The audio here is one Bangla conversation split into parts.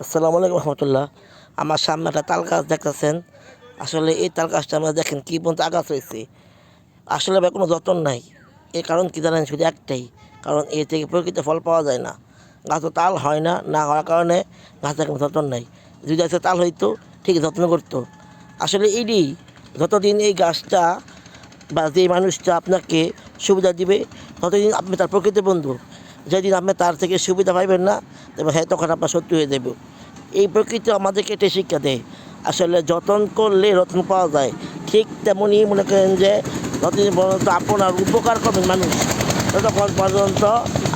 আসসালামু আলাইকুম রহমতুল্লাহ। আমার সামনে একটা তাল গাছ দেখতেছেন। আসলে এই তাল গাছটা আমরা দেখেন কী পর্যন্ত আগাছ হয়েছে। আসলে ভাই কোনো যত্ন নাই। এর কারণ কী জানেন? শুধু একটাই কারণ, এ থেকে প্রকৃত ফল পাওয়া যায় না। গাছও তাল হয় না, না হওয়ার কারণে গাছের কোনো যত্ন নাই। যদি গাছে তাল হইতো ঠিক যত্ন করতো। আসলে এটি যতদিন এই গাছটা বা যে মানুষটা আপনাকে সুবিধা দিবে, ততদিন আপনি তার প্রকৃত বন্ধু। যেদিন আপনি তার থেকে সুবিধা পাইবেন না, তবে হ্যাঁ, তখন আপনার শত্রু হয়ে দেবে। এই প্রকৃতি আমাদেরকে এটাই শিক্ষা দেয়। আসলে যত্ন করলে রত্ন পাওয়া যায়। ঠিক তেমনই মনে করেন যে যতদিন পর্যন্ত আপনার উপকার করবেন মানুষ, ততক্ষণ পর্যন্ত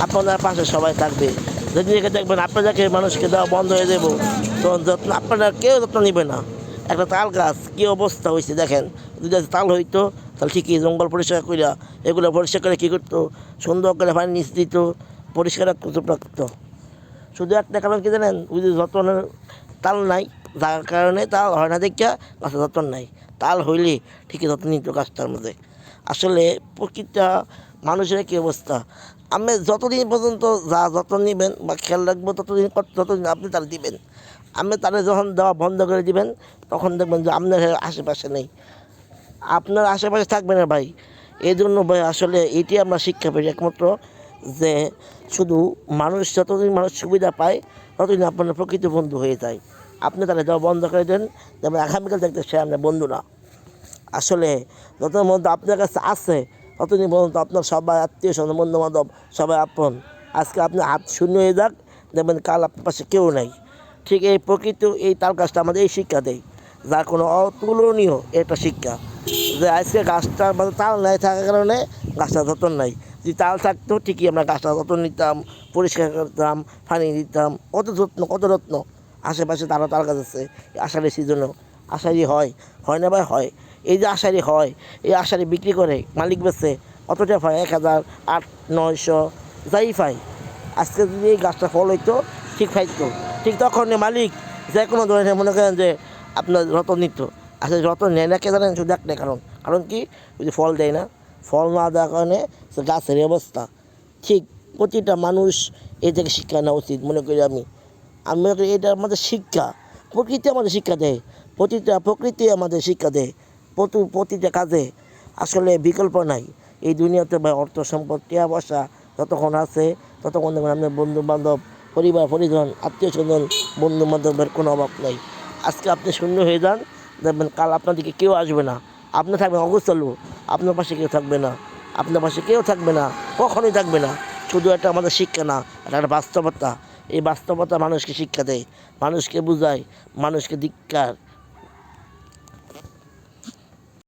আপনার পাশে সবাই থাকবে। যেদিন দেখবেন আপনাদেরকে মানুষকে দেওয়া বন্ধ হয়ে দেবো, তখন যত্ন আপনারা কেউ যত্ন নেবে না। একটা তাল গাছ কী অবস্থা হয়েছে দেখেন। যদি তাল হইতো তাহলে ঠিকই জঙ্গল পরিষ্কার করিয়া এগুলো পরিষ্কার করে কী করতো, সুন্দর করে পানি নিচ দিত, পরিষ্কার রাখতো। শুধু একটা কারণ কী জানেন? ওই যে যত্নের তাল নাই, যার কারণে তাল হয় না দেখিয়া গাছের যত্ন নাই। তাল হইলে ঠিকই যত্ন নিত গাছটার মধ্যে। আসলে প্রকৃতিটা মানুষের কী অবস্থা, আমি যতদিন পর্যন্ত যা যত্ন নেবেন বা খেয়াল রাখবো, ততদিন আপনি তার দিবেন। আপনি তারা যখন দেওয়া বন্ধ করে দিবেন, তখন দেখবেন যে আপনার আশেপাশে নেই, আপনার আশেপাশে থাকবে না ভাই। এই জন্য ভাই আসলে এটি আমরা শিক্ষা পাই একমাত্র, যে শুধু মানুষ যতদিন মানুষ সুবিধা পায়, ততদিন আপনার প্রকৃত বন্ধু হয়ে যায়। আপনি তাহলে দেওয়া বন্ধ করে দেন, যেমন আগামীকাল দেখতে সে আপনার বন্ধু না। আসলে যতদিন মধ্যে আপনার কাছে আছে, ততদিন পর্যন্ত আপনার সবাই আত্মীয় স্বজন বন্ধু বান্ধব সবাই আপন। আজকে আপনি হাত শূন্য হয়ে যাক, দেখবেন কাল আপনার পাশে কেউ নাই। ঠিক এই প্রকৃতি এই তাল গাছটা আমাদের এই শিক্ষা দেয়, যার কোনো অতুলনীয় একটা শিক্ষা। যে আজকে গাছটা মানে তাল নাই থাকার কারণে গাছটা যত্ন নাই। যদি তাল থাকতো ঠিকই আমরা গাছটা যত্ন নিতাম, পরিষ্কার করতাম, পানি দিতাম, কত যত্ন। আশেপাশে তারও তাল গাছ আছে। আষাঢ়ি সিজনেও আষাঢ়ি হয়, হয় না ভাই? হয়। এই যে আষাঢ়ি হয়, এই আষাঢ়ি বিক্রি করে মালিক বেচে অতটা পায় 1000, 800, 900 যাই পায়। আজকে যদি এই গাছটা ফল হইতো ঠিক পাইতো, ঠিক তখন মালিক যে কোনো ধরনের মনে করেন যে আপনার রতন নিত। আসলে রতন নেয় না কে জানেন? শুধু একটাই কারণ, কারণ কি? ওই যে ফল দেয় না। ফল না দেওয়ার কারণে সে গাছের এই অবস্থা। ঠিক প্রতিটা মানুষ এই থেকে শিক্ষা নেওয়া উচিত মনে করি আমি। আমি মনে করি এটা আমাদের শিক্ষা। প্রকৃতি আমাদের শিক্ষা দেয়, প্রকৃতি আমাদের শিক্ষা দেয় প্রতিটা কাজে। আসলে বিকল্প নাই এই দুনিয়াতে ভাই। অর্থ সম্পদ টিয়া পয়সা যতক্ষণ আছে, ততক্ষণ দেখবেন আপনার বন্ধু বান্ধব, পরিবার পরিজন, আত্মীয় স্বজন, বন্ধু বান্ধবের কোনো অভাব নেই। আজকে আপনি শূন্য হয়ে যান, দেখবেন কাল আপনার দিকে কেউ আসবে না। আপনি থাকবেন অগোছালো, আপনার পাশে কেউ থাকবে না। আপনার পাশে কেউ থাকবে না, কখনোই থাকবে না। শুধু একটা আমাদের শিক্ষা না, এটা একটা বাস্তবতা। এই বাস্তবতা মানুষকে শিক্ষা দেয়, মানুষকে বুঝায়, মানুষকে ধিক্কার